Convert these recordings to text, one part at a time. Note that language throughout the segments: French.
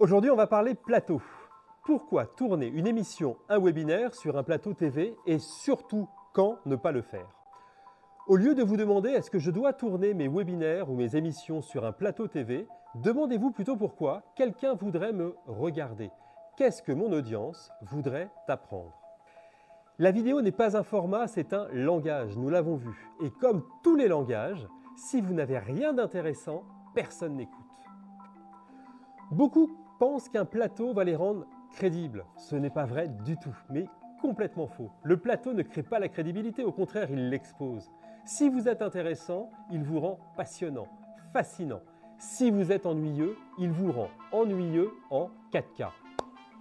Aujourd'hui, on va parler plateau. Pourquoi tourner une émission, un webinaire sur un plateau TV et surtout quand ne pas le faire? Au lieu de vous demander est-ce que je dois tourner mes webinaires ou mes émissions sur un plateau TV, demandez-vous plutôt pourquoi quelqu'un voudrait me regarder. Qu'est-ce que mon audience voudrait apprendre? La vidéo n'est pas un format, c'est un langage, nous l'avons vu. Et comme tous les langages, si vous n'avez rien d'intéressant, personne n'écoute. Beaucoup pensent qu'un plateau va les rendre crédibles. Ce n'est pas vrai du tout, mais complètement faux. Le plateau ne crée pas la crédibilité, au contraire, il l'expose. Si vous êtes intéressant, il vous rend passionnant, fascinant. Si vous êtes ennuyeux, il vous rend ennuyeux en 4K.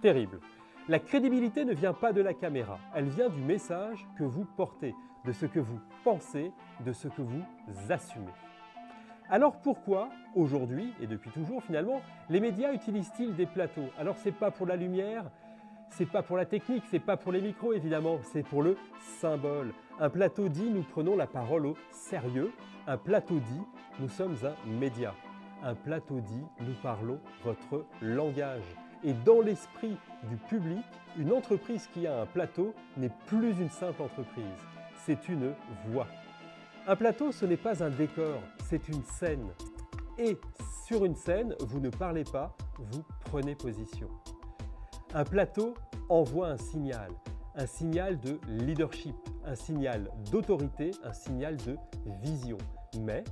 Terrible. La crédibilité ne vient pas de la caméra, elle vient du message que vous portez, de ce que vous pensez, de ce que vous assumez. Alors pourquoi, aujourd'hui, et depuis toujours finalement, les médias utilisent-ils des plateaux? Alors c'est pas pour la lumière, c'est pas pour la technique, c'est pas pour les micros évidemment, c'est pour le symbole. Un plateau dit nous prenons la parole au sérieux, un plateau dit nous sommes un média. Un plateau dit nous parlons votre langage. Et dans l'esprit du public, une entreprise qui a un plateau n'est plus une simple entreprise, c'est une voix. Un plateau, ce n'est pas un décor, c'est une scène. Et sur une scène, vous ne parlez pas, vous prenez position. Un plateau envoie un signal de leadership, un signal d'autorité, un signal de vision. Mais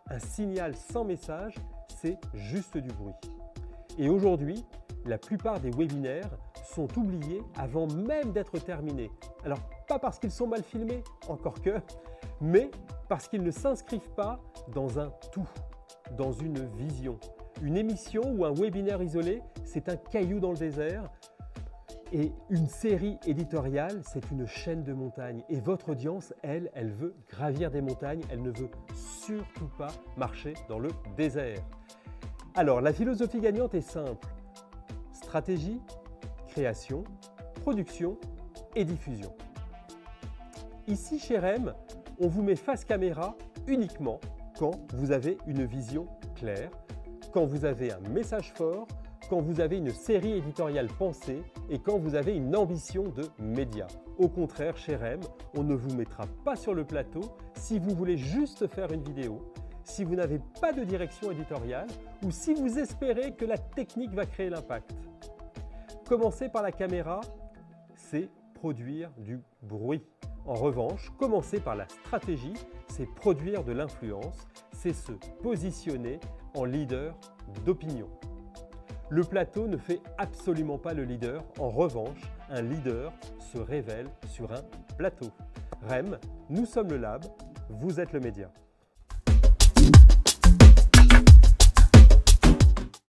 un signal sans message, c'est juste du bruit. Et aujourd'hui, la plupart des webinaires sont oubliés avant même d'être terminés. Alors, pas parce qu'ils sont mal filmés, encore que, mais parce qu'ils ne s'inscrivent pas dans un tout, dans une vision. Une émission ou un webinaire isolé, c'est un caillou dans le désert. Et une série éditoriale, c'est une chaîne de montagnes. Et votre audience, elle veut gravir des montagnes, elle ne veut surtout pas marcher dans le désert. Alors, la philosophie gagnante est simple. Stratégie, création, production et diffusion. Ici, chez REM, on vous met face caméra uniquement quand vous avez une vision claire, quand vous avez un message fort, quand vous avez une série éditoriale pensée et quand vous avez une ambition de média. Au contraire, chez REM, on ne vous mettra pas sur le plateau si vous voulez juste faire une vidéo, si vous n'avez pas de direction éditoriale ou si vous espérez que la technique va créer l'impact. Commencer par la caméra, c'est produire du bruit. En revanche, commencer par la stratégie, c'est produire de l'influence, c'est se positionner en leader d'opinion. Le plateau ne fait absolument pas le leader. En revanche, un leader se révèle sur un plateau. REM, nous sommes le lab, vous êtes le média.